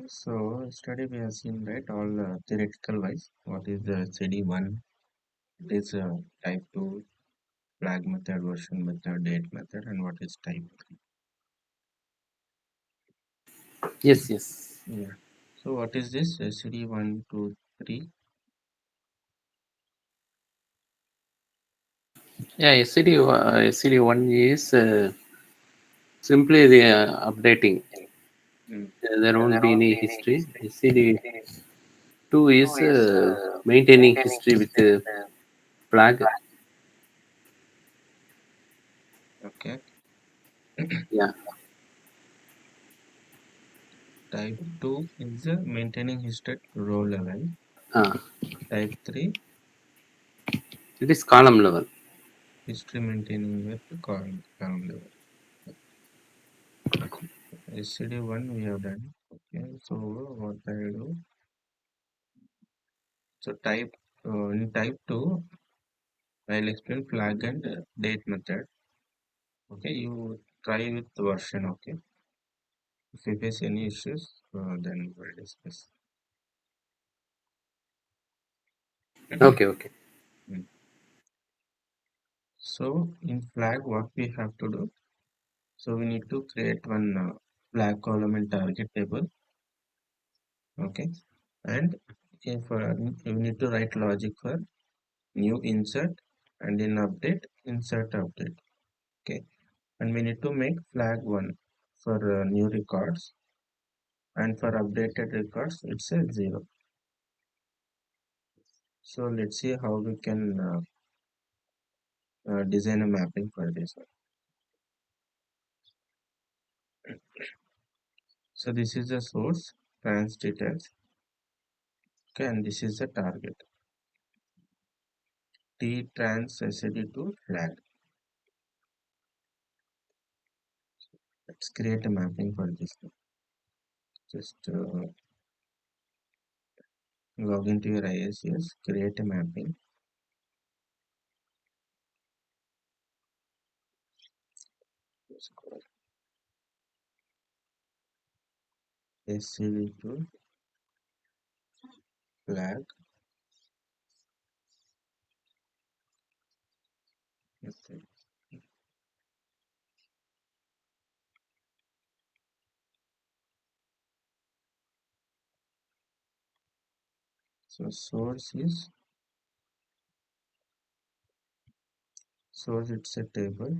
So yesterday we have seen right all theoretical wise what is the SCD1, it is type 2 flag method, version method, date method, and what is type 3. Yes, yes. Yeah. So what is this SCD1, 2, 3? Yeah, SCD1 is simply the updating. Mm. There won't be any history. SCD2 is maintaining history with the flag. Okay. Yeah. Type 2 is maintaining history row level. Ah, Type 3 it is column level. history maintaining with the column level. SCD1 we have done. Okay. So what I do? So in type 2 I'll explain flag and date method. Okay, you try with the version. Okay, if you face any issues, then we'll discuss. Okay, okay. Mm. So in flag, what we have to do? So we need to create one flag column in target table. Okay, and if we need to write logic for new insert and in update insert update. Okay, and we need to make flag one for new records, and for updated records it's a 0. So let's see how we can design a mapping for this one. So this is the source trans details. Okay, and this is the target T trans SCD2 flag. Let's create a mapping for this one. Just log into your IICS, create a mapping. SCD2 flag. Okay. So source it's a table.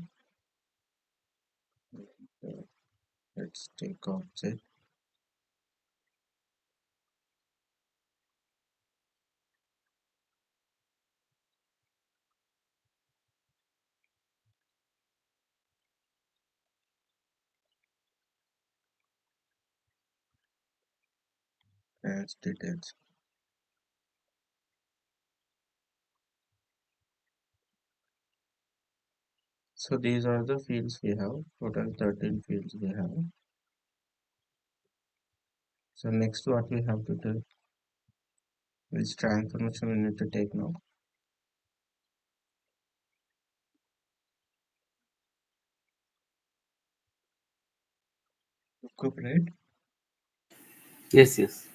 Uh, let's take object trans details. So these are the fields we have. Total 13 fields we have. So next what we have to do, which transformation we need to take now. Lookup, right? Yes, yes.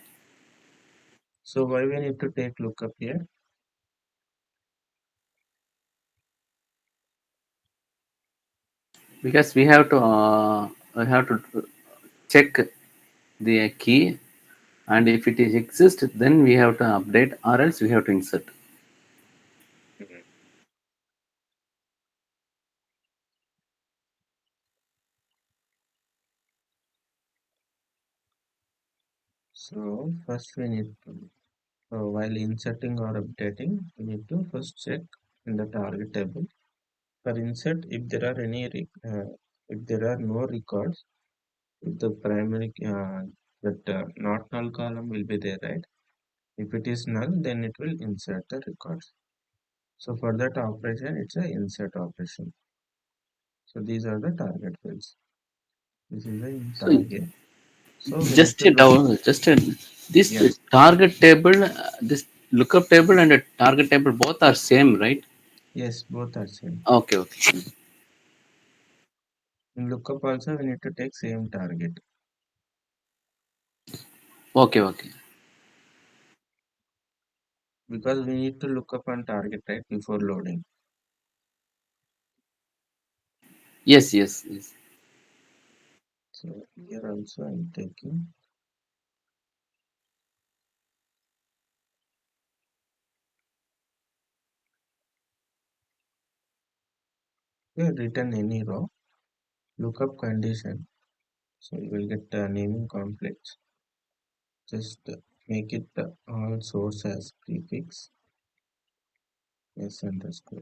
So why we need to take lookup here? Because we have to check the key, and if it is exist, then we have to update, or else we have to insert. Mhm. So first we need to, while inserting or updating, we need to first check in the target table. For insert, if there are if there are no records, if the primary that not null column will be there, right? If it is null, then it will insert the records. So for that operation, it's a insert operation. So these are the target fields. This is the So target. So we need to look. just a, this Yes, target table, this lookup table and a target table both are same, right? yes, both are same. Okay, okay. In lookup also we need to take same target. Okay, okay. because we need to look up on target right before loading. Yes, yes, yes. So here also I'm taking return any row, lookup condition. So you will get naming conflicts. Just make it all source as prefix s underscore.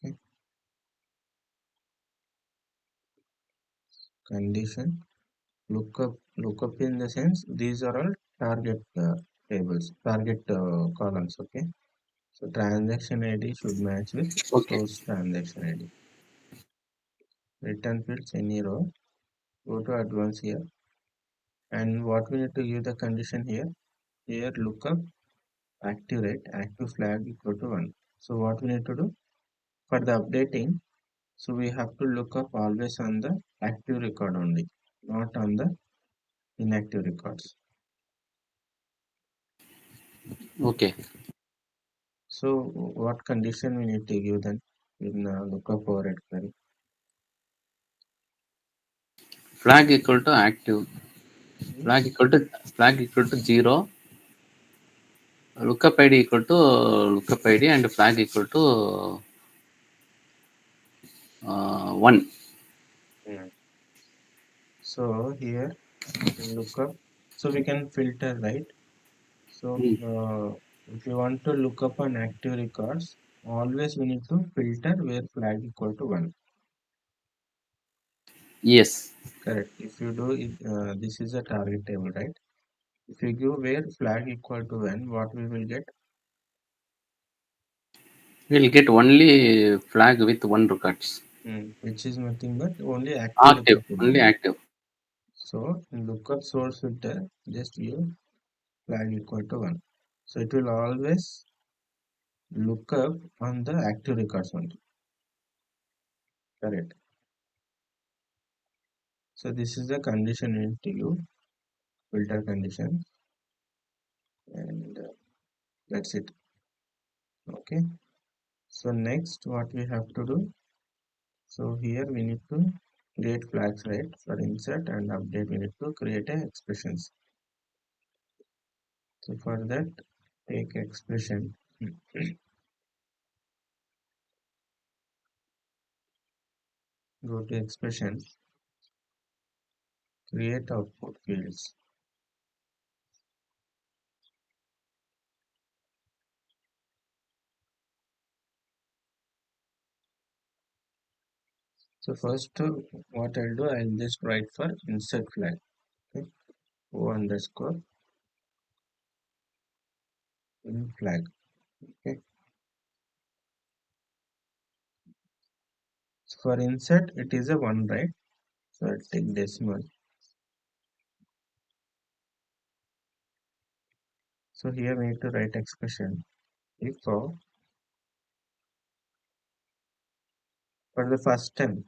Okay. Condition lookup in the sense these are all target tables, target columns. Okay. So transaction ID should match with Okay, source transaction ID. Return fields any row. Go to advanced here. And what we need to give the condition here? Here lookup active rate active flag equal to 1. So what we need to do for the updating? So we have to look up always on the active record only, not on the inactive records. okay. So what condition we need to give then in lookup override query? Flag equal to active. Hmm. Flag equal to 0. Lookup ID equal to lookup ID and flag equal to 1. Yeah. So here in lookup, so we can filter, right? So Hmm. if you want to look up on active records, always we need to filter where flag equal to 1. Yes. Correct. If you do it, this is a target table, right? If you give where flag equal to 1, what we will get? We'll get only flag with 1 records. Which is nothing but only active Active. records will be Only there. active. So in lookup source filter, just give flag equal to 1. So it will always look up on the active records only. Correct. So this is the condition we need to use, filter condition, and that's it. Okay. So next what we have to do, so here we need to create flags, right? For insert and update we need to create a expressions. So for that take expression, go to expression, create output fields. So first what I'll do, I'll just write for insert flag. Okay. O underscore in flag. Okay. So for insert it is a 1, right? So I'll take decimal. So here we need to write expression if for the first time.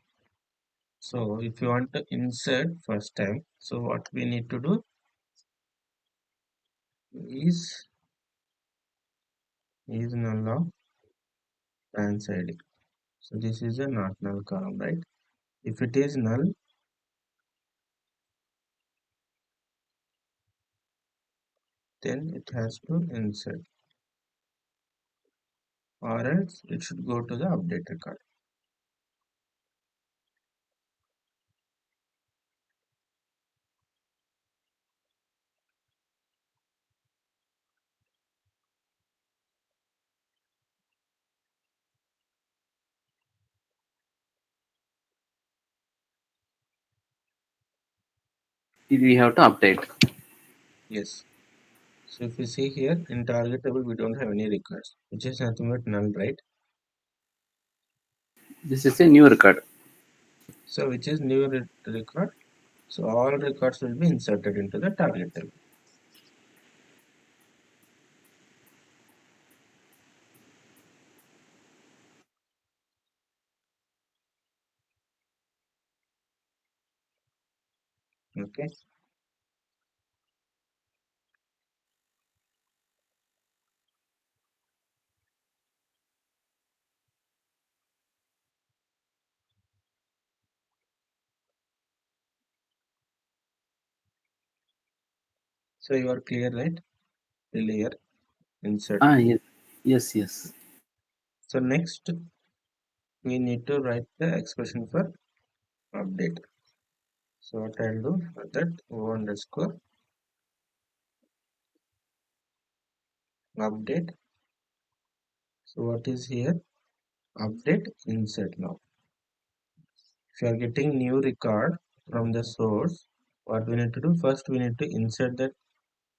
So if you want to insert first time, so what we need to do is null of trans ID. So this is a not null column, right? If it is null, then it has to insert, or else it should go to the update record. We have to update. Yes. So if you see here in target table, we don't have any records, which is nothing but null, right? This is a new record. So which is new record. So all records will be inserted into the target table. Okay. So you are clear, right? Clear. Insert. Yes, yes, yes. So next we need to write the expression for update. So what I'll do for that O underscore update. So what is here? Update insert now. If you are getting new record from the source, what we need to do? First we need to insert that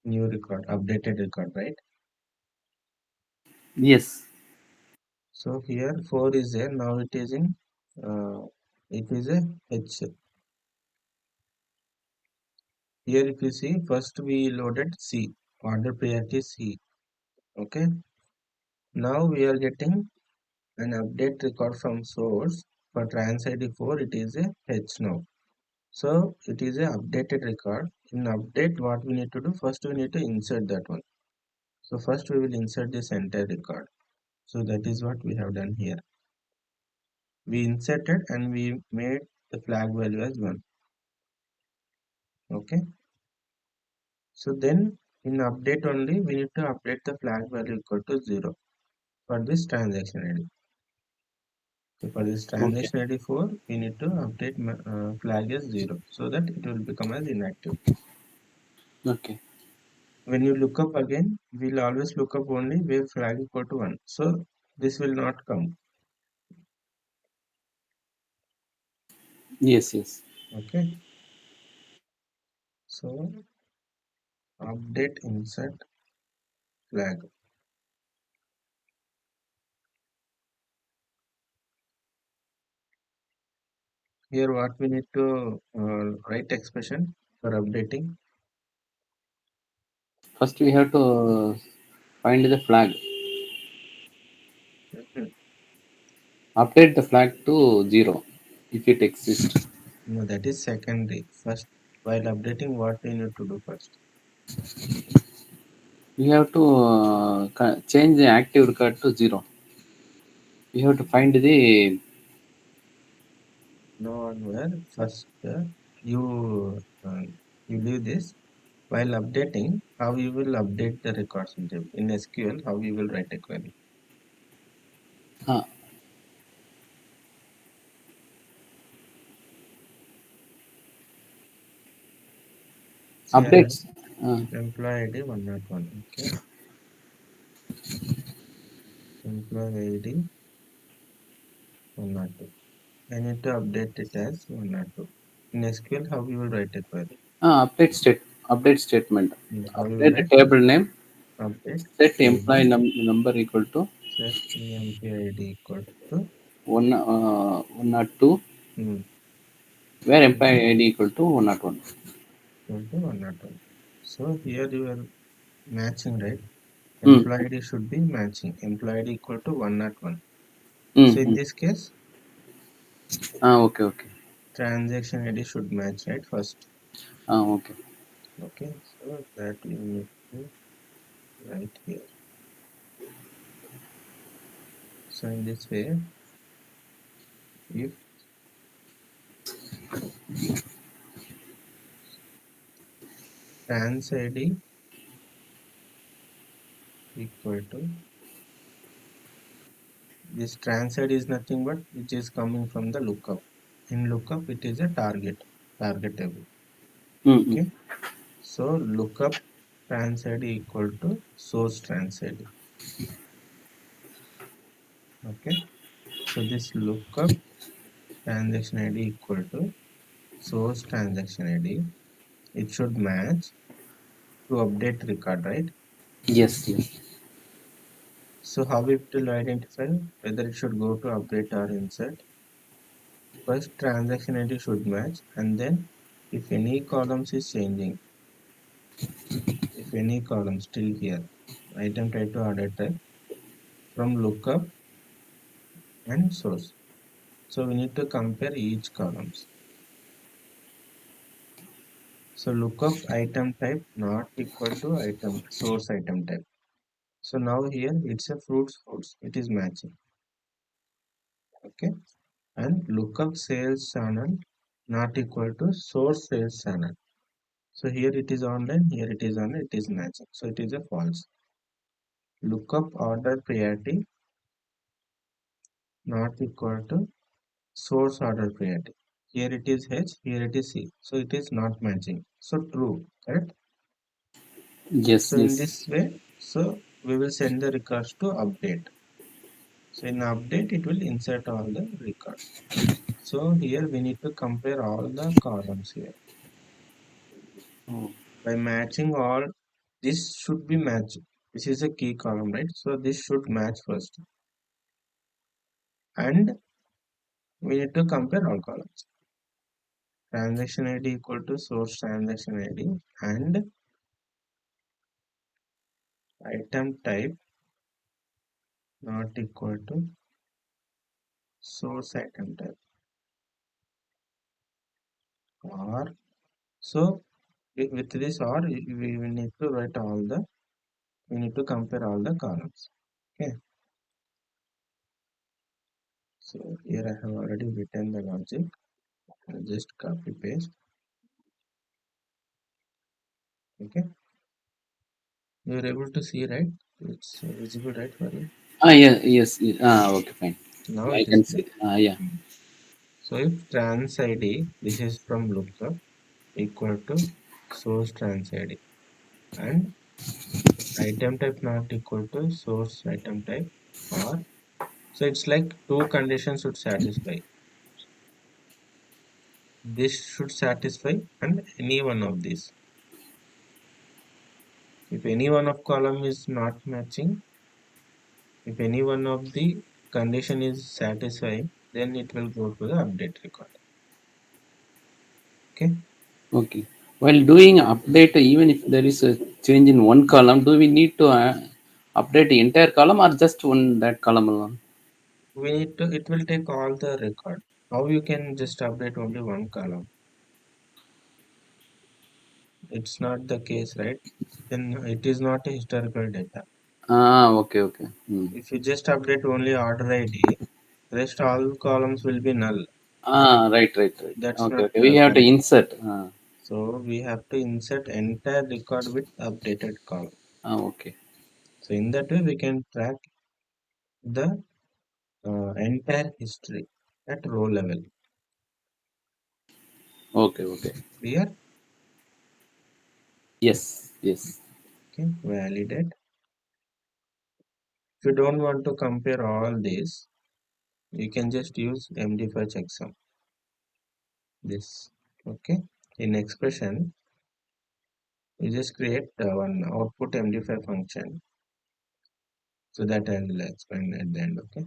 new record, updated record, right? Yes. So here 4 is there. Now it is in it is a H. Here if you see, first we loaded C, order priority C. Okay. Now we are getting an update record from source for trans ID 4. It is a H now. So it is a updated record. In update, what we need to do? First we need to insert that one. So first we will insert this entire record. So that is what we have done here. We inserted and we made the flag value as 1. Okay. So then in update only we need to update the flag value equal to 0 for this transaction ID. So for this Okay. transaction ID 4 we need to update flag as 0 so that it will become as inactive. Okay. When you look up again, we'll always look up only where flag equal to 1. So this will not come. Yes, yes. Okay. So update insert flag. Here what we need to write expression for updating. First, we have to find the flag. Mhm. Update the flag to 0 if it exists. No, that is secondary. First, while updating, what we need to do first? We have to change the active record to 0. We have to find the No one where first you you do this while updating. How you will update the records in SQL? How you will write a query? uh, See, I have updates. Uh, employee ID 101. Okay, employee ID 102. I need to update it as 102. In SQL, how you will write a query? update statement. How you will Update the write? table name. Update Set employee table number equal to set employee ID equal to 102, hmm, where equal employee ID equal to 101. to 101. So here you are matching, right? Mm. Employee ID should be matching. Employee ID equal to 101. So Mm. in Mm. this case, Okay, okay. transaction ID should match, right? First. Okay. Okay, so that we need to write here. So in this way, if trans ID equal to this trans ID is nothing but which is coming from the lookup. In lookup, it is a target table. Mm. Mm. Okay, so lookup trans ID equal to source trans ID. Okay, so this lookup transaction ID equal to source transaction ID. It should match to update record, right? Yes, yes. So how it will identify whether it should go to update or insert? First transaction ID should match, and then if any columns is changing, if any column still here, item type to order type from lookup and source. So we need to compare each columns. So lookup item type not equal to item source item type. So now here it's a fruits. It is matching. Okay. And lookup sales channel not equal to source sales channel. So here it is online, here it is online, it is matching. So it is a false. Lookup order priority not equal to source order priority. Here it is H, here it is C. So it is not matching. So true, correct? Yes, So in yes. this way, so we will send the records to update. So in update, it will insert all the records. So here we need to compare all the columns here. Oh, By matching all, this should be matched. This is a key column, right? So this should match first. And we need to compare all columns. Transaction ID equal to source transaction ID and item type not equal to source item type. Or so with this or we need to write all the we need to compare all the columns. Okay. So here I have already written the logic. I'll just copy paste. Okay. You are able to see, right? It's visible, right, for you? yeah, yes. Okay, fine. Now I it is can clear. see. Yeah. Hmm. So if trans ID, this is from lookup equal to source trans ID and item type not equal to source item type, or so it's like two conditions should satisfy. This should satisfy and any one of these. If any one of column is not matching, if any one of the condition is satisfying, then it will go to the update record. Okay. Okay. While doing update, even if there is a change in one column, do we need to update the entire column or just one that column alone? We need to, it will take all the record. How you can just update only one column? It's not the case, right? Then it is not a historical data. Okay, okay. Hmm. If you just update only order ID, rest all columns will be null. Right, right, right. That's Okay, not okay. We have to correct. insert. So we have to insert entire record with updated column. Okay. So in that way, we can track the entire history at row level. Okay, okay. Clear? Yes, yes. Okay, validate. If you don't want to compare all these, you can just use MD5 checksum. This. Okay. In expression, you just create one output MD5 function. So that I will explain at the end. Okay.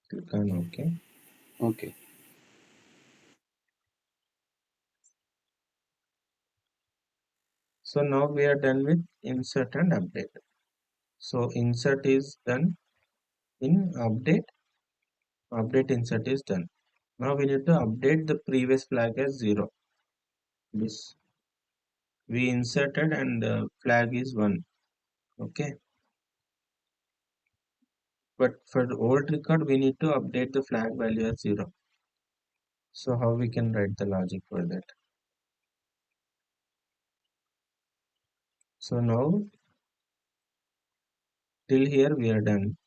Click on OK. Okay. So now we are done with insert and update. So insert is done in update. Update insert is done. Now we need to update the previous flag as 0. This we inserted and the flag is 1. Okay. But for the old record, we need to update the flag value as 0. So how we can write the logic for that? So now till here we are done.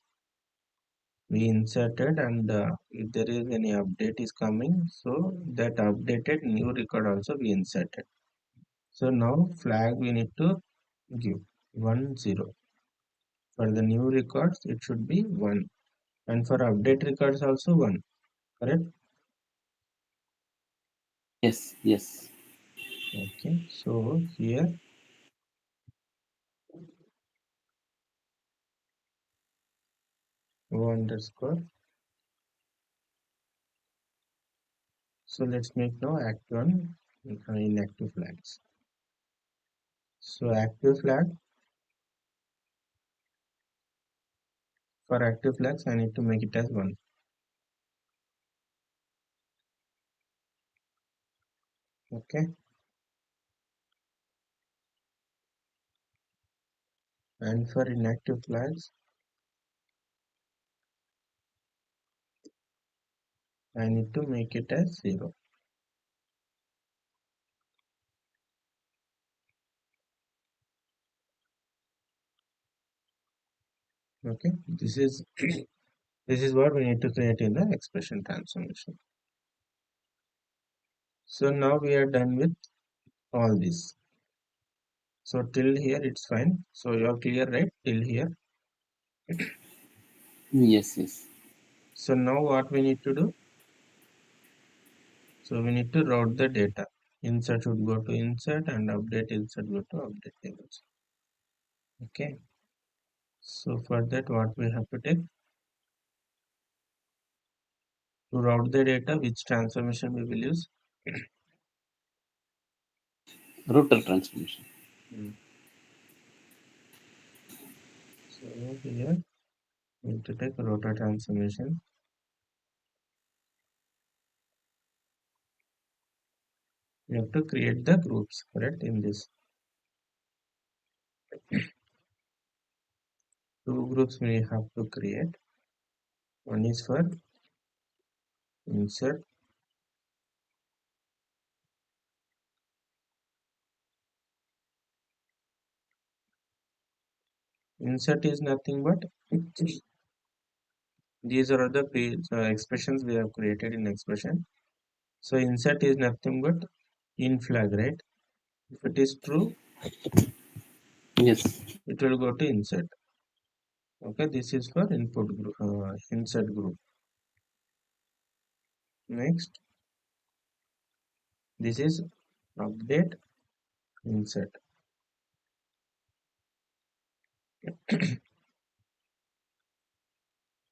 We inserted and if there is any update is coming, so that updated new record also we inserted. So now flag we need to give 1 0. For the new records it should be 1 and for update records also 1. Correct? Yes, yes. Okay. So here O underscore. So let's make now act 1 inactive flags. So active flag, for active flags I need to make it as 1. Okay. And for inactive flags I need to make it as 0. Okay, this is what we need to create in the expression transformation. So now we are done with all this. So till here it's fine. So you're clear, right? Till here. Yes, yes. So now what we need to do? So we need to route the data. Insert should go to insert and update insert go to update tables. Okay. So for that, what we have to take to route the data, which transformation we will use? Router transformation. Hmm. So here we need to take router transformation. We have to create the groups, correct? In this two groups we have to create. One is for insert. Insert is nothing but these are the expressions we have created in expression. So insert is nothing but in flag, right? If it is true, Yes. it will go to insert. Okay, this is for input group, insert group. Next, this is update insert.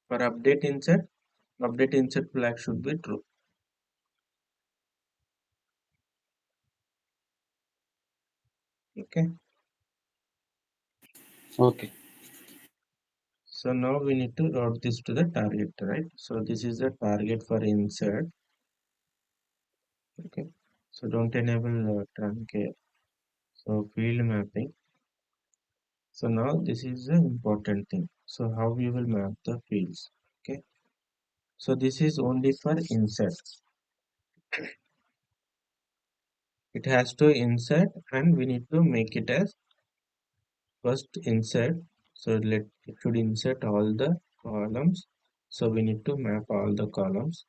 For update insert flag should be true. Okay, Okay. so now we need to route this to the target, right? So this is the target for insert. Okay, so don't enable truncate. So field mapping. So now this is the important thing. So how we will map the fields. Okay, so this is only for insert. It has to insert and we need to make it as first insert. So let it should insert all the columns. So we need to map all the columns.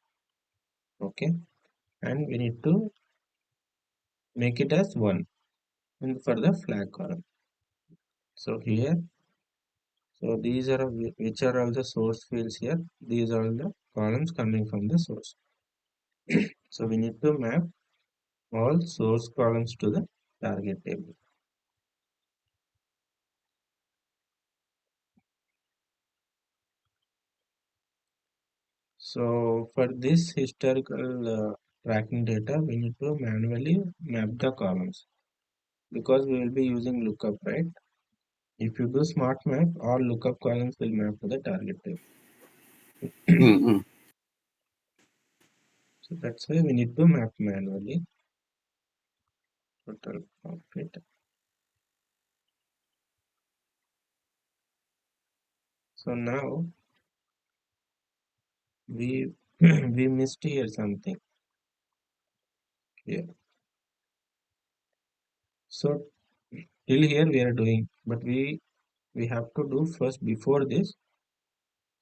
Okay, and we need to make it as one and for the flag column. So here, so these are which are all the source fields here. These are all the columns coming from the source. So we need to map all source columns to the target table. So for this historical tracking data, we need to manually map the columns because we will be using lookup, right? If you do smart map, all lookup columns will map to the target table. Mm-hmm. So that's why we need to map manually. Total profit. So now we we missed here something here. So till here we are doing, but we have to do first before this.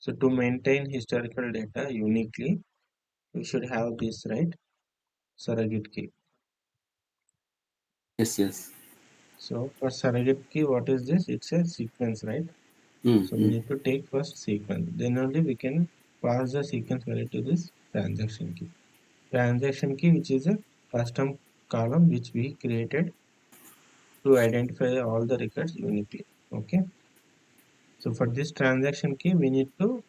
So to maintain historical data uniquely, we should have this, right? Surrogate key. Yes, yes. So for surrogate key, what is this? It's a sequence, right? So we Mm-hmm. need to take first sequence. Then only we can pass the sequence value to this transaction key. Transaction key, which is a custom column which we created to identify all the records uniquely. Okay. So for this transaction key, we need to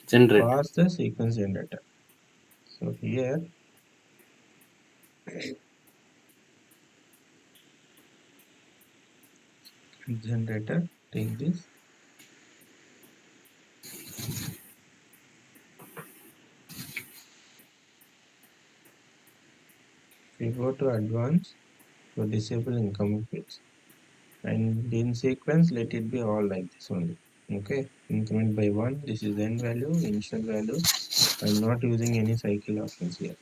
Generate. pass the sequence generator. So here generator, take this. We go to advanced, so disable incoming fields. And in sequence, let it be all like this only. Okay. Increment by 1. This is end value, initial value. I'm not using any cycle options here.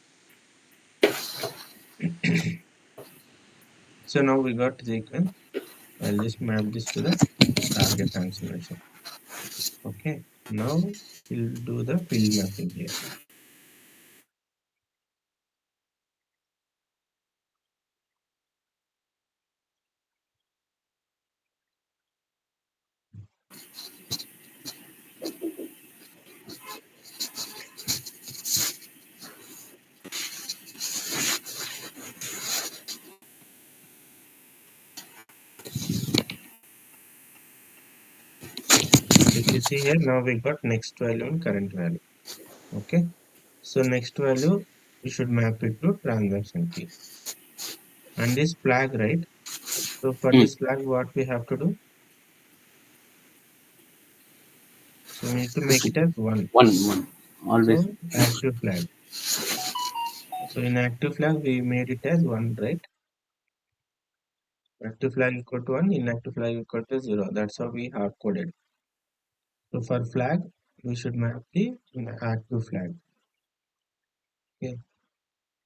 So now we got sequence. I'll just map this to the target transformation. Okay, now we'll do the field mapping here. So if you see here, now we got next value and current value. Okay, so next value we should map it to transaction key and this flag, right? So for Hmm. this flag, what we have to do? So we need to make it as one. One. Always. So active flag. So in active flag, we made it as one, right? Active flag equal to one, inactive flag equal to zero. That's how we hard coded. So for flag, we should map the active flag. Okay.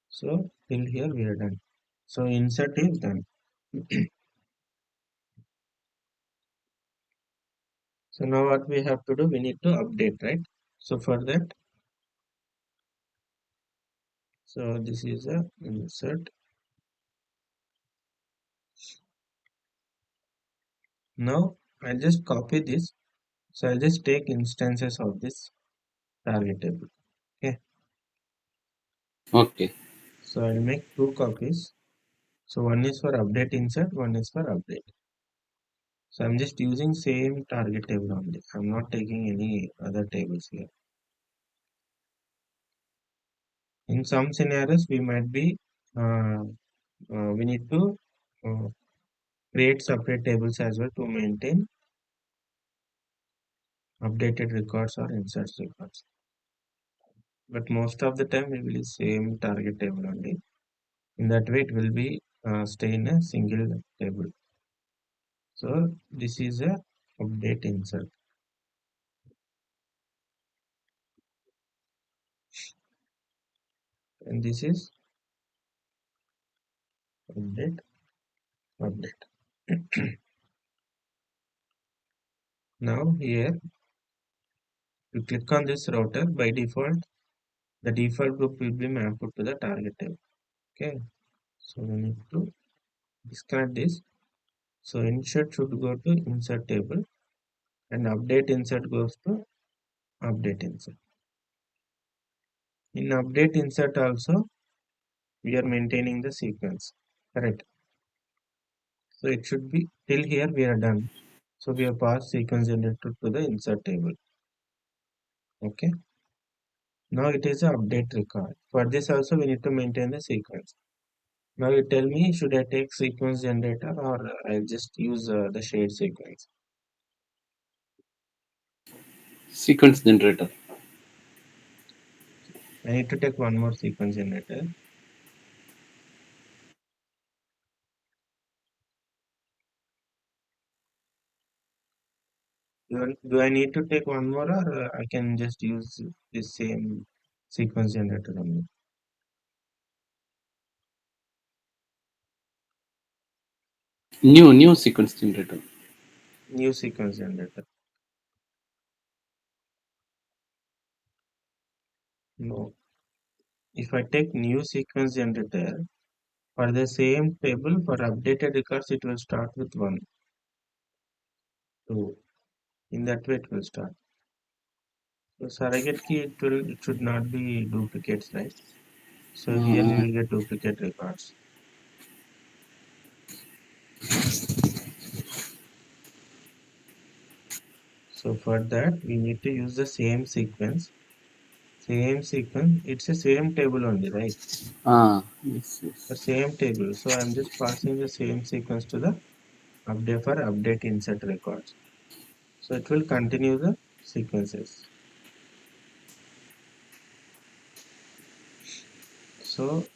So till here we are done. So insert is done. So now what we have to do, we need to update, right? So for that, so this is a insert. Now I'll just copy this. So I'll just take instances of this target table. Okay. Okay. So I'll make two copies. So one is for update insert, one is for update. So I'm just using same target table only. I'm not taking any other tables here. In some scenarios, we might be we need to uh, create separate tables as well to maintain updated records or inserts records. But most of the time, we will use same target table only. In that way, it will be stay in a single table. So this is a update insert, and this is update update. Now here you click on this router. By default, the default group will be mapped to the target table. Okay, so we need to disconnect this. So insert should go to insert table, and update insert goes to update insert. In update insert also, we are maintaining the sequence. Correct. So it should be till here we are done. So we have passed sequence generator to the insert table. Okay. Now it is a update record. For this also we need to maintain the sequence. Now you tell me, should I take sequence generator or I'll just use the shared sequence? Sequence generator. I need to take one more sequence generator. Do I need to take one more or I can just use this same sequence generator only? New sequence generator. New sequence generator. No. If I take new sequence generator, for the same table, for updated records, it will start with 1, 2. In that way, it will start. So surrogate key, it should not be duplicates, right? So here we Uh, will get duplicate records. So for that, we need to use the same sequence. Same sequence. It's the same table only, right? yes, The yes. same table. So I'm just passing the same sequence to the update for update insert records. So it will continue the sequences. So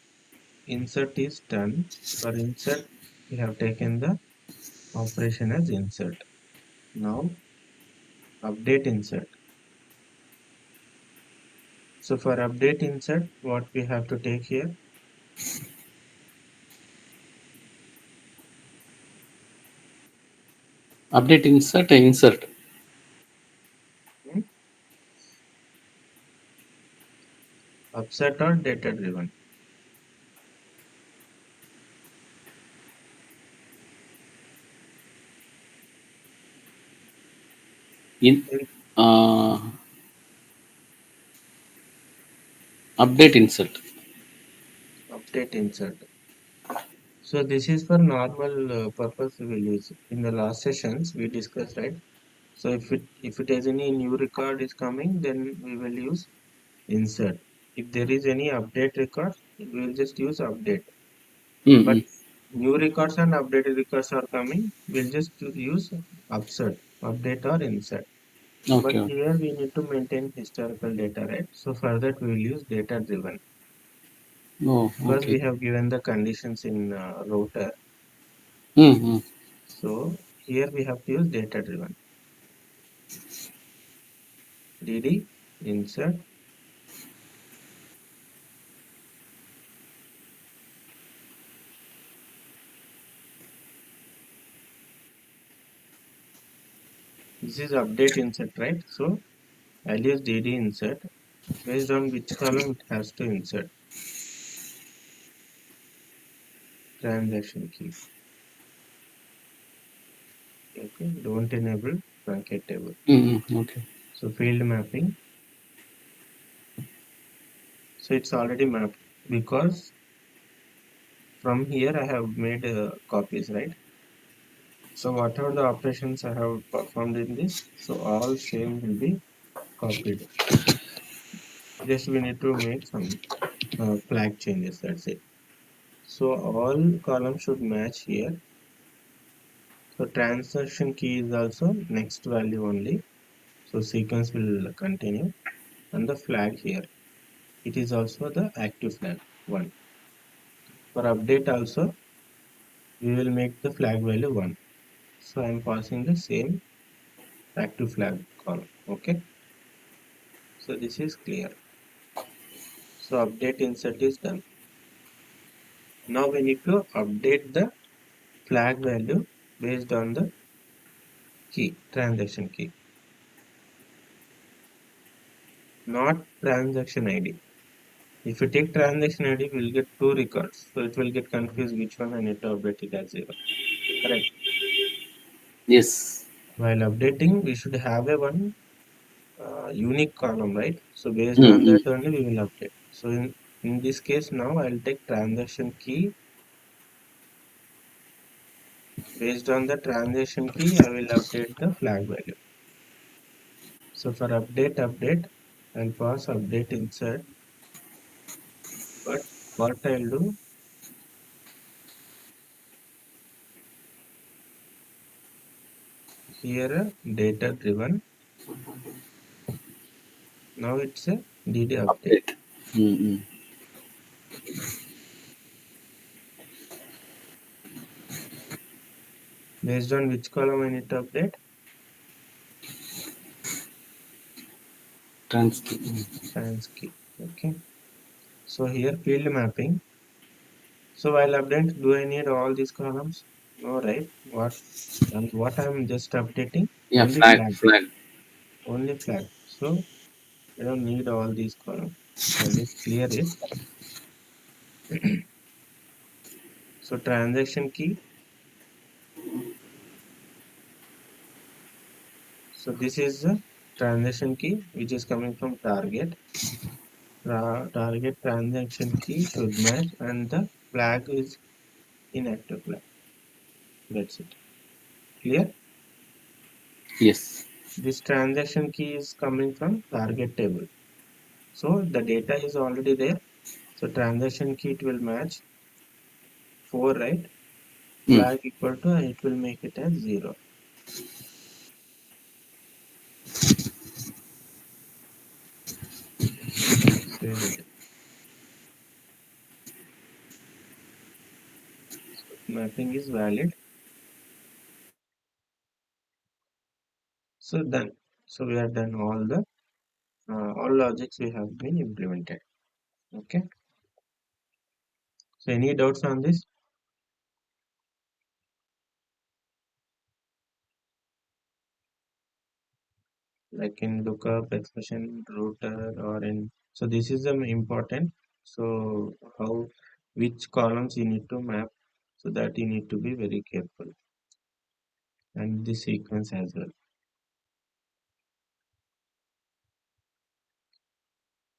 insert is done. For insert, we have taken the operation as insert. Now update insert. So for update insert, what we have to take here? Update insert. Insert. upset or data driven. In In uh, update insert. update insert. So this is for normal purpose we will use. In the last sessions we discussed, right? So if it has any new record is coming, then we will use insert. If there is any update record, we will just use update. But Mm-mm. new records and updated records are coming, we'll just use upsert, update or insert. But Okay, okay. here we need to maintain historical data, right? So for that we will use data driven Oh, because okay. we have given the conditions in router. Mm-hmm. So here we have to use data driven. DD insert. This is update insert, right? So I'll use DD insert based on which column it has to insert. Transaction key. Okay, don't enable truncate table. Mm-hmm. Okay. So field mapping. So it's already mapped because from here I have made copies, right? So whatever the operations I have performed in this, so all same will be copied. Just we need to make some flag changes. That's it. So all columns should match here. So transaction key is also next value only. So sequence will continue, and the flag here. It is also the active flag one. For update also, we will make the flag value 1. So I am passing the same active flag column. Okay. So this is clear. So update insert is done. Now we need to update the flag value based on the key, transaction key, not transaction ID. If you take transaction ID, we'll get two records. So it will get confused which one I need to update it as 0. Correct. Yes. While updating, we should have a one unique column, right? So based on Mm-mm. that only we will update. So in this case now I'll take transaction key. Based on the transaction key, I will update the flag value. So for update, I'll pass update insert. But what I'll do here, data driven. Now it's a DD update. Update. Mm-mm. Based on which column I need to update? Trans. Trans key. Okay. So here field mapping. So while update, do I need all these columns? No, right? What I'm just updating? Yeah, Only flag, flag. flag. Only flag. So I don't need all these columns. So I'll just clear it. So transaction key. So this is the transaction key which is coming from target. Target transaction key should match and the flag is inactive flag. That's it. Clear? Yes. This transaction key is coming from target table. So the data is already there. So transaction key it will match 4, right? Mm. Flag equal to it will make it as 0. Save it. So mapping is valid. So done. So we have done all logics we have been implemented. Okay. So any doubts on this? like in lookup expression router or in. So this is the important. So how which columns you need to map, so that you need to be very careful, and the sequence as well.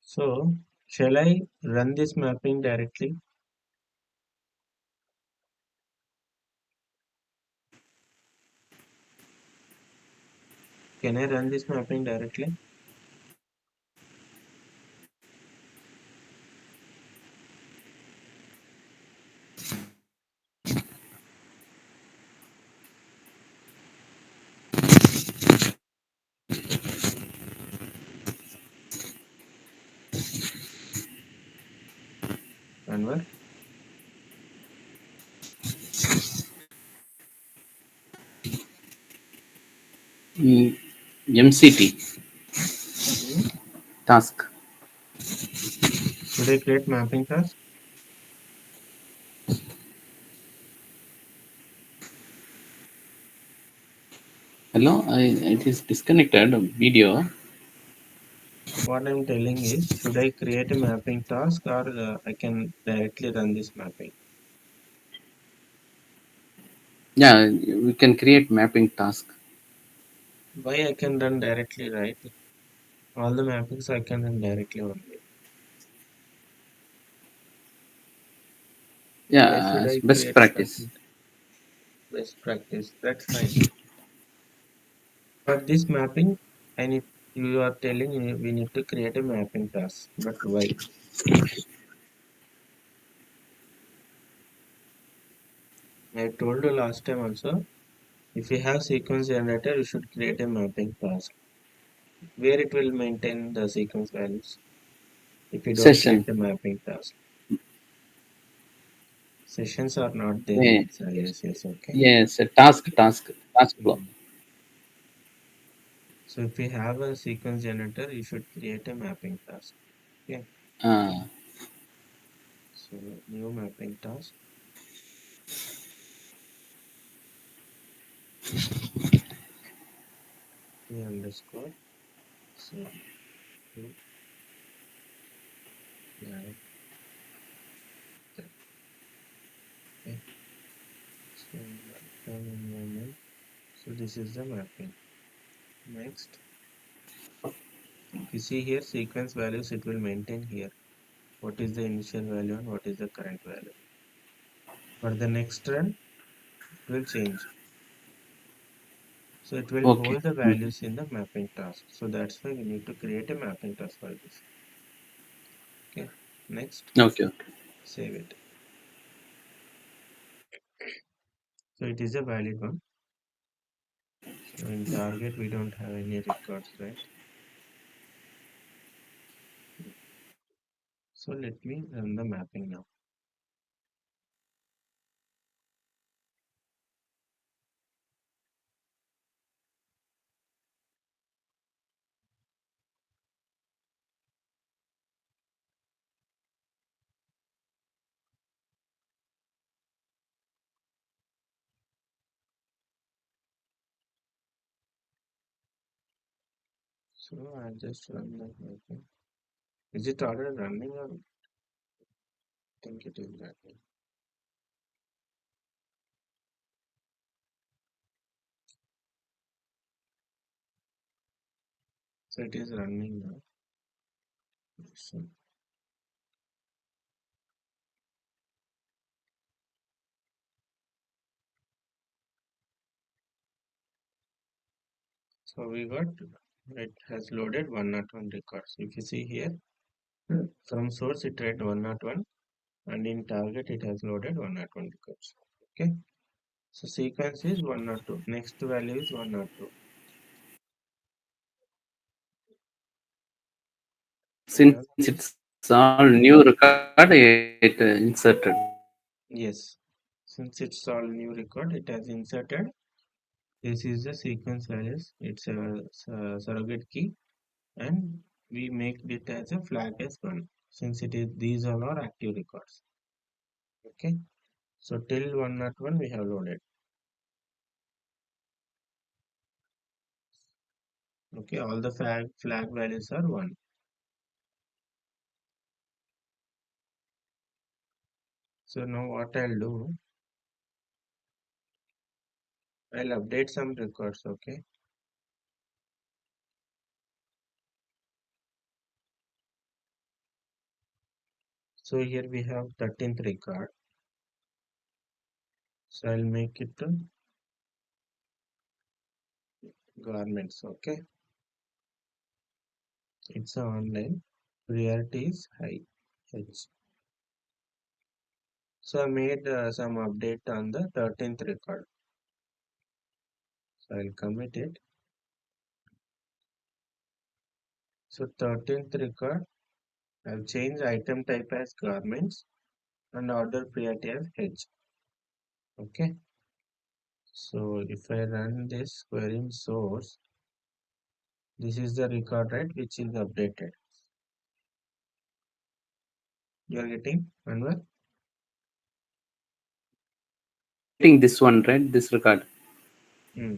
So shall I run this mapping directly? Can I run this mapping directly? Anwar? Mm, MCT Hmm? task. Should I create mapping task? Hello, it is disconnected video. What I'm telling is, should I create a mapping task, or I can directly run this mapping? Yeah, we can create mapping task. Why I can run directly, right? All the mappings I can run directly only. Why Yeah, should as I best create a practice. mapping best practice? That's fine. For this mapping, I need you are telling me we need to create a mapping task. But why? I told you last time also, if you have sequence generator, you should create a mapping task where it will maintain the sequence values if you don't create Session. a mapping task. Sessions are not there Yeah. in this IICS, okay? Yes, a task block. Mm. So if you have a sequence generator, you should create a mapping task. Okay. Uh, So new mapping task, P underscore. So to flag that. Okay. So runtime environment. So this is the mapping. Next, if you see here sequence values, it will maintain here. What is the initial value and what is the current value? For the next run, it will change. So it will okay. hold the Mhm. values in the mapping task. So that's why we need to create a mapping task for this. Okay. Next, Okay. Okay. save it. So it is a valid one. So in target, we don't have any records, right? So let me run the mapping now. So I'll just run the mapping. Is it already running, or I think it is running? So it is running now. So we got, it has loaded 101 records. If you see here, from source it read 101, and in target it has loaded 101 records. Okay. So sequence is 102. Next value is 102. Since Run this. it's all new record, it inserted. Yes. Since it's all new record, it has inserted. This is the sequence values. It's a surrogate key, and we make it as a flag as one, since it is these all are active records. Okay. So till 101 we have loaded. Okay, all the flag values are 1. So now what I'll do, I'll update some records. Okay, so here we have 13th record. So I'll make it to garments. Okay, it's online. Priority is high. H. So I made some update on the 13th record. So I'll commit it. So 13th record, I'll change item type as garments and order priority as H. Okay. So if I run this query in source, this is the record, right, which is updated. You are getting Anwar? Getting this one, right? This record. Hmm.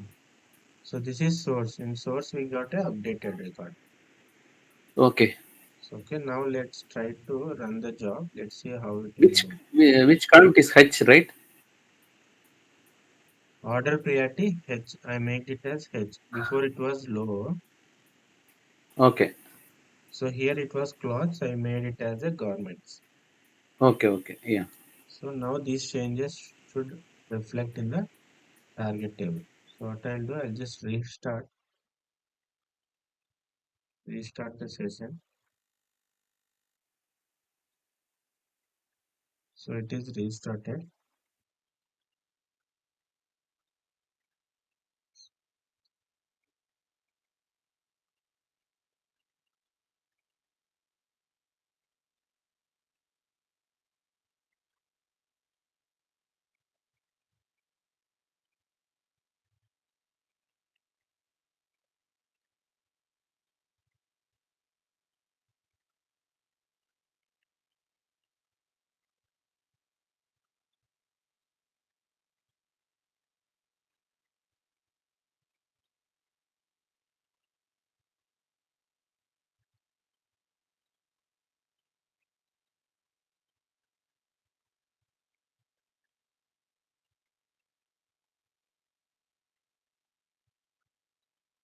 So this is source. In source, we got a updated record. Okay. So okay, now let's try to run the job. Let's see how it will Which go. which column is H, right? Order priority H. I made it as H. Before it was low. Okay. So here it was clothes. I made it as a garments. Okay. Okay. Yeah. So now these changes should reflect in the target table. So what I'll do, I'll just restart the session. So it is restarted.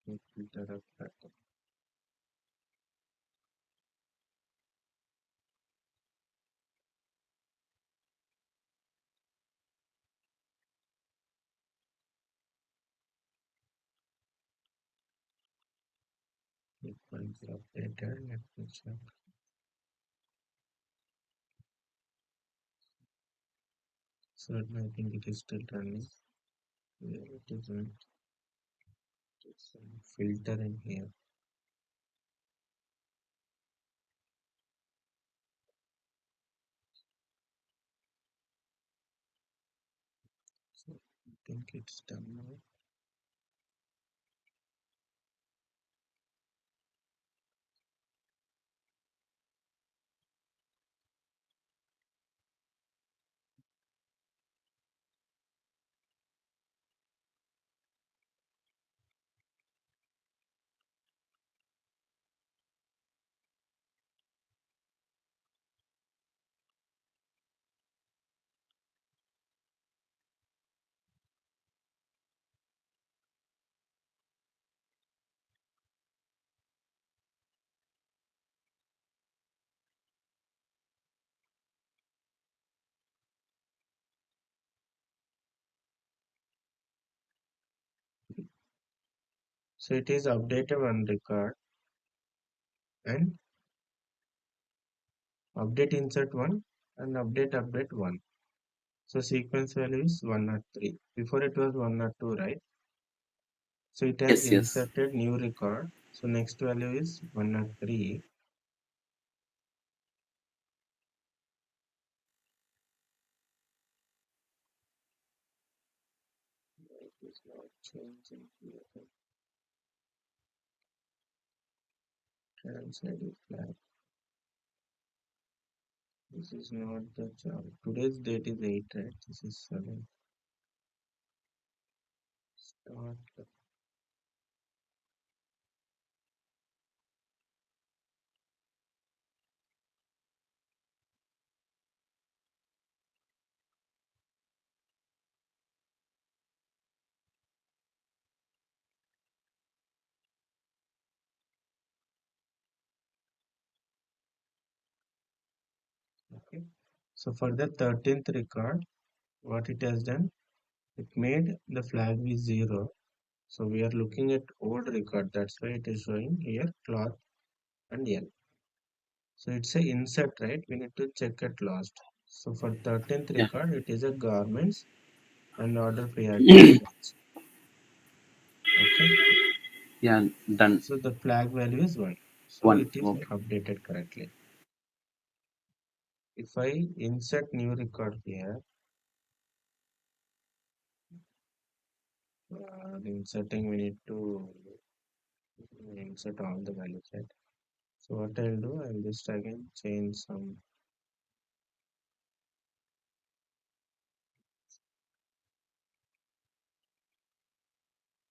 Filter of pattern. It was updated. Let me check. So I think it is still running. Yeah, it isn't. It's some filter in here. So I think it's done now. So it is updated one record and update insert one and update one. So sequence value is 103. Before it was 102, right? So it has Yes. Yes. inserted new record. So next value is 103. It is not changing here. Translate flag. This is not the job. Today's date is 8, right? This is 7. Start. Okay. So for the 13th record, what it has done, it made the flag be 0. So we are looking at old record. That's why it is showing here cloth and L. So it's a insert, right? We need to check at last. So for 13th Yeah. record, it is a garments and order priority is match. Okay. Yeah, done. So the flag value is 1. So One. it is Okay. updated correctly. If I insert new record here, inserting we need to insert all the values, right? So what I'll do, I'll just again change some.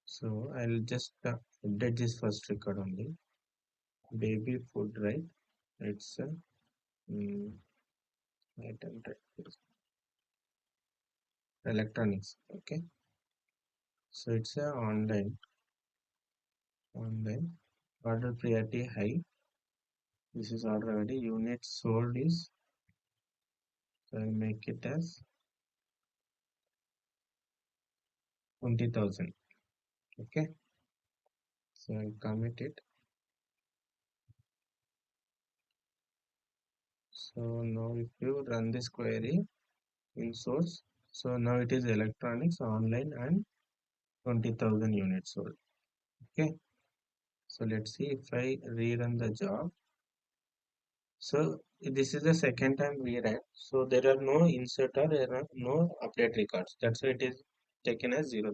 So I'll just update this first record only. Baby food, right? It's a item type electronics. Okay. So it's a online order priority high. This is order already. Units sold is, so I'll make it as 20,000. Okay. So I'll commit it. So now if you run this query in source, so now it is electronics online and 20,000 units sold. Okay. So let's see if I rerun the job. So this is the second time we ran. So there are no insert or there are no update records. That's why it is taken as 00.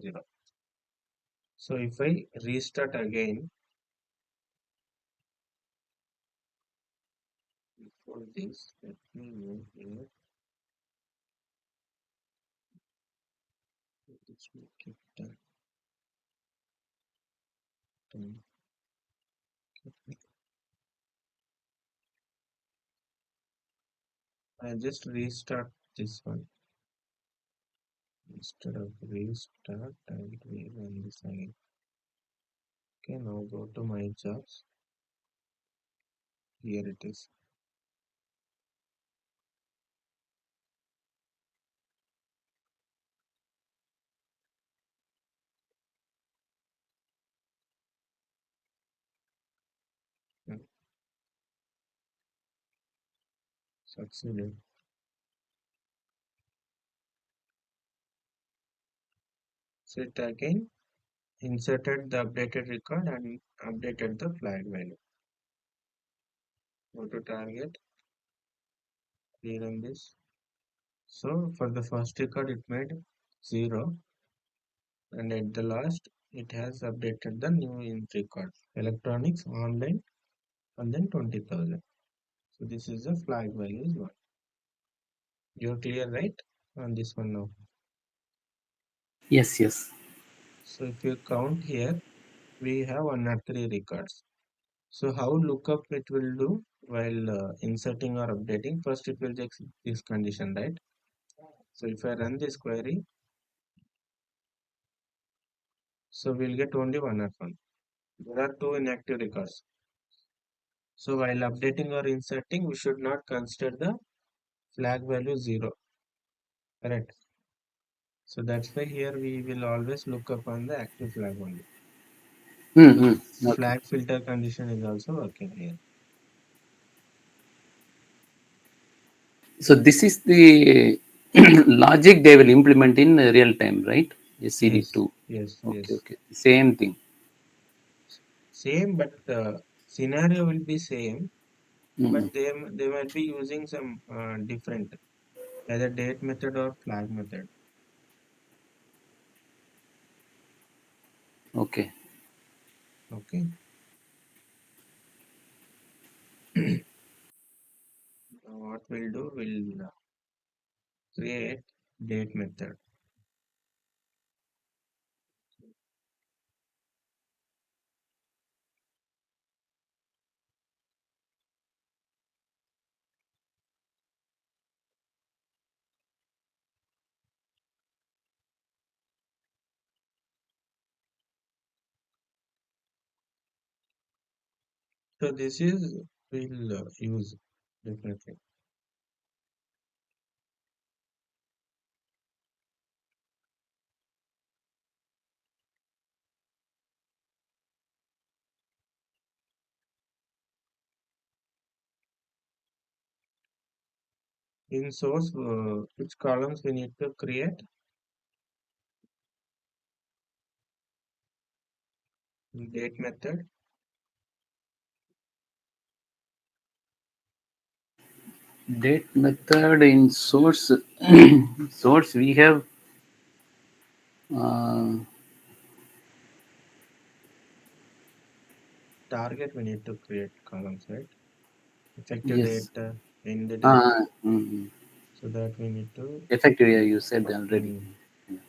So if I restart again for this, let me move here. Let's make it 10. I just restart this one. Instead of restart, I will rerun this again. Okay, now go to my jobs. Here it is. Hmm, succeeded. So it again inserted the updated record and updated the flag value. Go to target, rerun this. So for the first record it made 0 and at the last it has updated the new in record. Electronics, online and then 20,000. So this is the flag value is 1. You're clear, right? On this one now. Yes, yes. So if you count here, we have 103 records. So how lookup it will do while inserting or updating? First it will check this condition, right? So if I run this query, so we'll get only 101. There are two inactive records. So while updating or inserting, we should not consider the flag value 0. Correct. So that's why here we will always look up on the active flag only. So the Okay. flag filter condition is also working here. So this is the logic they will implement in real time, right? Yes, SCD2. yes, Okay, yes. okay. Same thing. Same, but scenario will be same, Mm, but they might be using some different, either date method or flag method. okay. Okay. Now what we'll do, we'll create date method. So this is we'll use definitely. In source, which columns we need to create? Date method. Date method in source. Source we have uh, Target we need to create columns, right? Effective yes. date, end date. Mm. So that we need to. Effective, yeah, you said already. mm,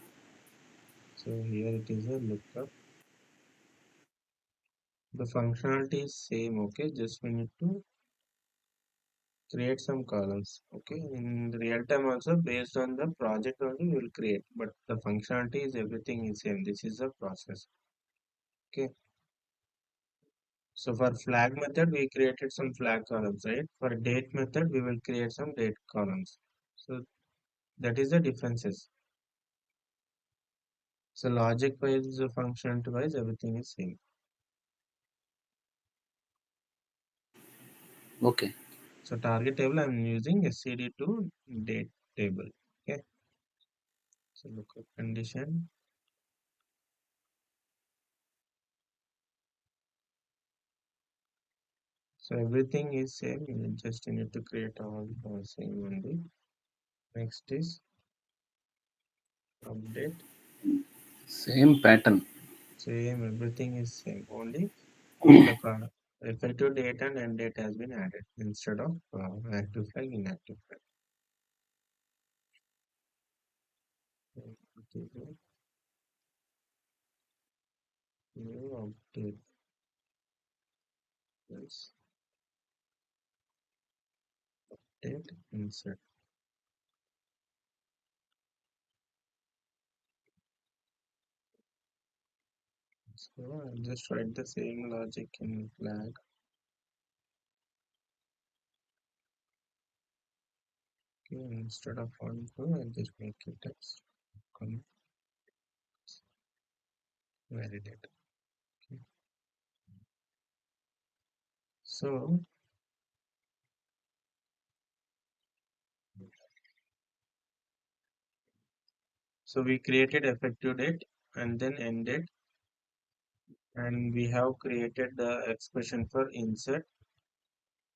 so here it is a lookup. The functionality is same, okay? Just we need to create some columns, okay? In real time also, based on the project only we will create, but the functionality is everything is same. This is the process, okay? So for flag method, we created some flag columns, right? For date method, we will create some date columns. So that is the differences. So logic wise, functionality wise, everything is same. Okay. So target table, I'm using SCD2 date table. Okay. So lookup condition. So everything is same. You just need to create all the same only. Next is update. Same pattern. Same. Everything is same. Only the effective date and end date has been added instead of active flag, inactive flag. Okay, new update. Yes. Date insert. So I'll just write the same logic in flag. Okay, instead of one two, I'll just make it text. Come validate. Okay. So we created effective date and then end date, and we have created the expression for insert.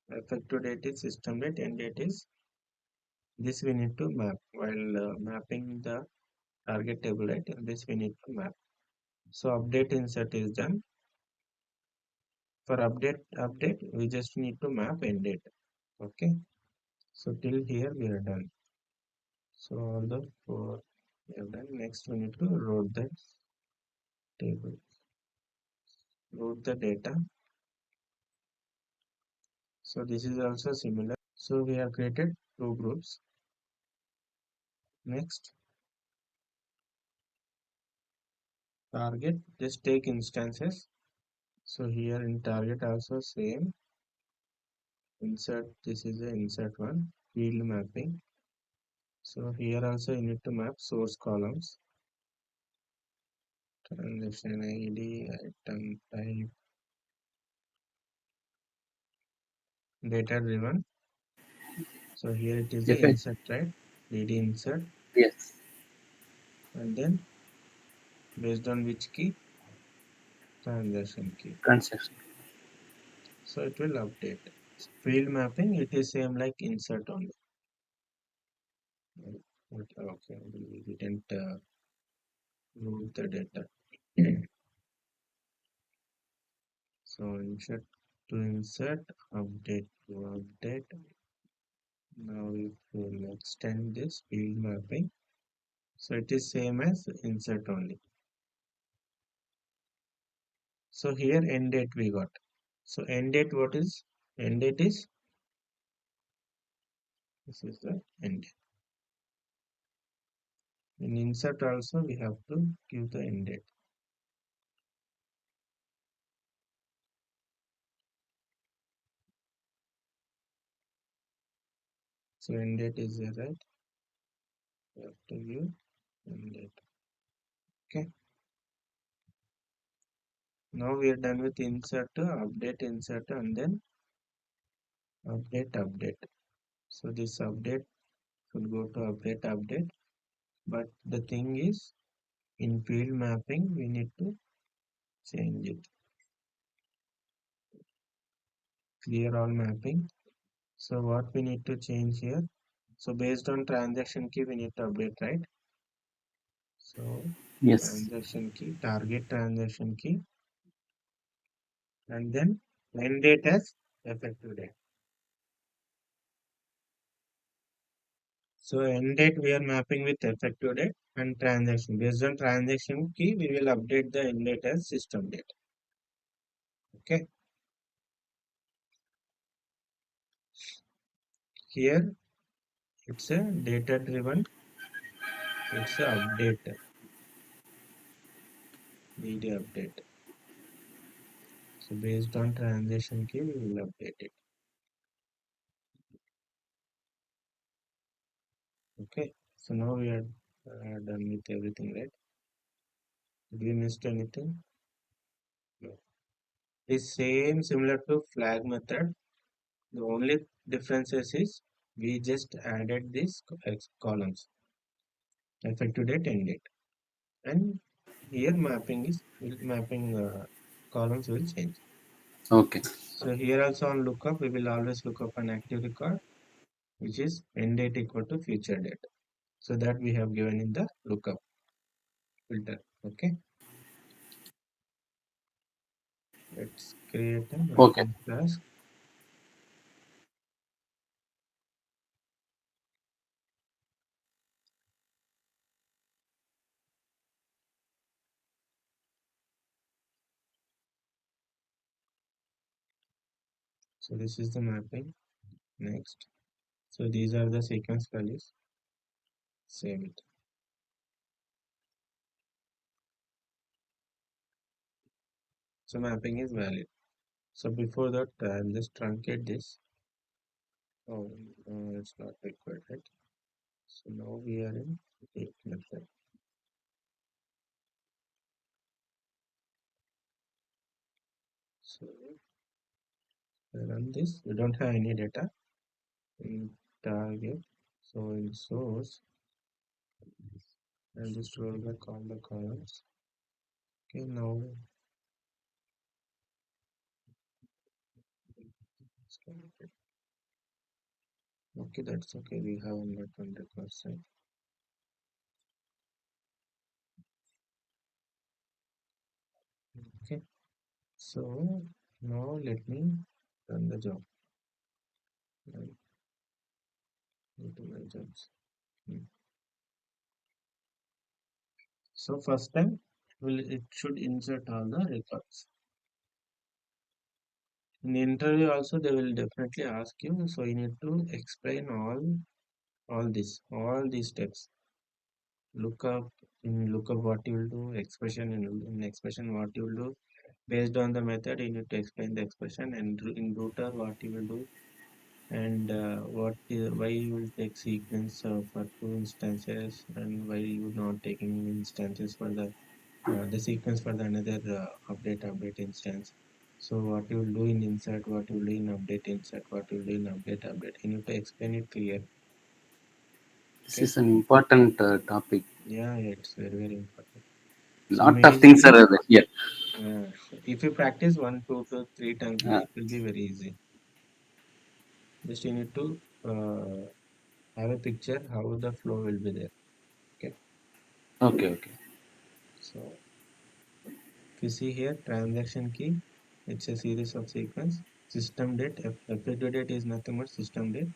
Effective date is system date, end date is this we need to map while mapping the target table, right? This we need to map. So update insert is done. For update, we just need to map end date. Okay. So till here we are done. So all the four we have done. Next we need to route the table, route the data. So this is also similar. So we have created two groups. Next, target, just take instances. So here in target also same. Insert, this is the insert one. Field mapping. So here also you need to map source columns. Transaction ID, item type, data driven. So here it is the Effect. insert, right? DD insert, Yes. and then based on which key? Transaction key. Transaction. So it will update. Field mapping, it is same like insert only. Okay, we didn't route the data. So insert to insert, update to update. Now if we'll extend this field mapping, so it is same as insert only. So here end date we got. So end date, what is end date is, this is the end date. In insert also we have to give the end date. So end date is here, right? We have to give end date. Okay. Now we are done with insert, insert, and then update. So this update should go to update. But the thing is, in field mapping, we need to change it. Clear all mapping. So what we need to change here? So based on transaction key, we need to update, right? So Yes. transaction key, target transaction key, and then end date as effective date. So end date we are mapping with effective date and transaction. Based on transaction key, we will update the end date as system date. Okay. Here it's a data driven. It's a update. Media update. So based on transaction key, we will update it. Okay. So now we are done with everything, right? Did we missed anything? No. It's same similar to flag method. The only differences is we just added these columns, effective date, end date, and here mapping columns will change. Okay. So here also on lookup, we will always look up an active record, which is end date equal to future date. So that we have given in the lookup filter. Okay, let's create a Okay. mapping class. So this is the mapping. Next. So these are the sequence values. Save it. So mapping is valid. So before that, I'll just truncate this. Oh, it's not required, right? So now we are in date method. So I run this. We don't have any data in target. So in source, I'll just roll back all the columns. Okay, now it's connected. Okay, that's okay. We have not 100%. Okay, so now let me run the job. Right, go to my jobs. Hmm. So first time, it should insert all the records. In the interview also, they will definitely ask you. So you need to explain all these steps. Lookup in lookup what you will do, expression in expression what you will do. Based on the method, you need to explain the expression, and in router what you will do, and why you will take sequence for two instances, and why you not taking instances for the sequence for the another update instance. So what you will do in insert, what you will do in update insert, what you will do in update. You need to explain it clear. This Okay. is an important topic. Yeah, it's very important. So Lot of things mainly, are here. uh, if you practice one, two to three times, Uh, it will be very easy. Just you need to have a picture how the flow will be there. Okay. okay. Okay. So if you see here, transaction key, it's a series of sequence. System date, effective date is nothing but system date,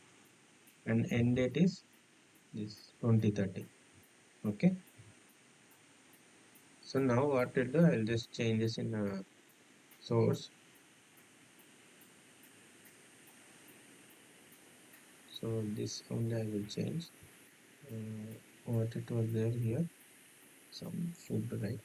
and end date is this 2030. Okay. So now what I'll do, I'll just change this in source. So this only I will change. What it was there here, some food, right?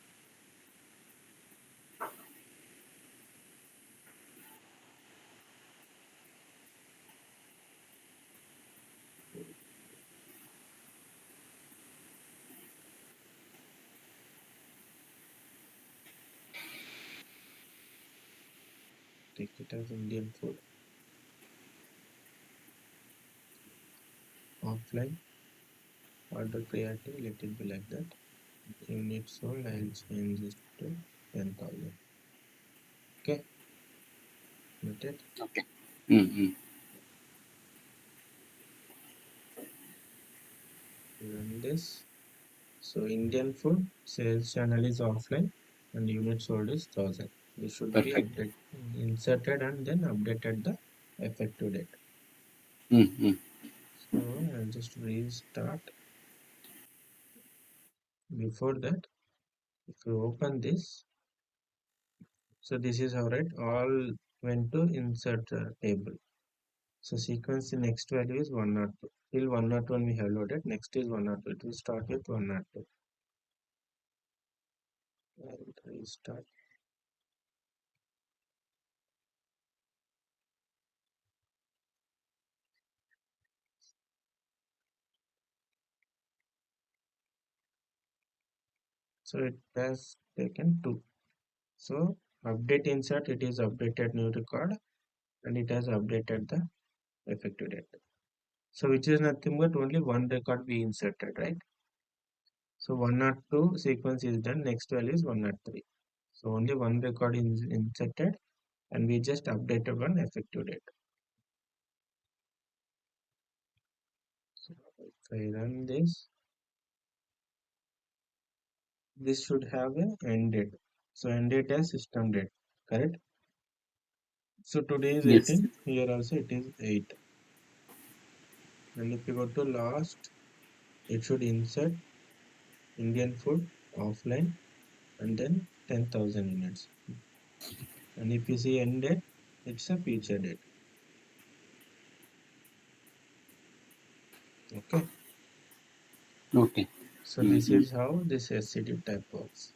Take it as Indian food. Offline. Order priority, let it be like that. Units sold, I'll change this to 10,000. Okay, got it. Okay. Mm-hmm. Run this. So Indian food sales channel is offline and unit sold is 1,000. This should be Perfect. updated, inserted and then updated the effective date. Mm-hmm. So I'll just restart. Before that, if you open this, so this is how, right, all went to insert table. So sequence the next value is 102. Till 101 we have loaded. Next is 102. It will start with 102. I'll restart. So it has taken 2. So update insert, it is updated new record and it has updated the effective date. So which is nothing but only one record we inserted, right? So 102 sequence is done. Next value is 103. So only one record is inserted and we just updated one effective date. So if I run this should have a end date. So end date as system date, correct? So today is Yes. 18. Here also it is 8. And if you go to last, it should insert Indian food offline and then 10,000 units. And if you see end date, it's a future date. Okay. Okay. So this Mm-hmm. is how this SCD type works.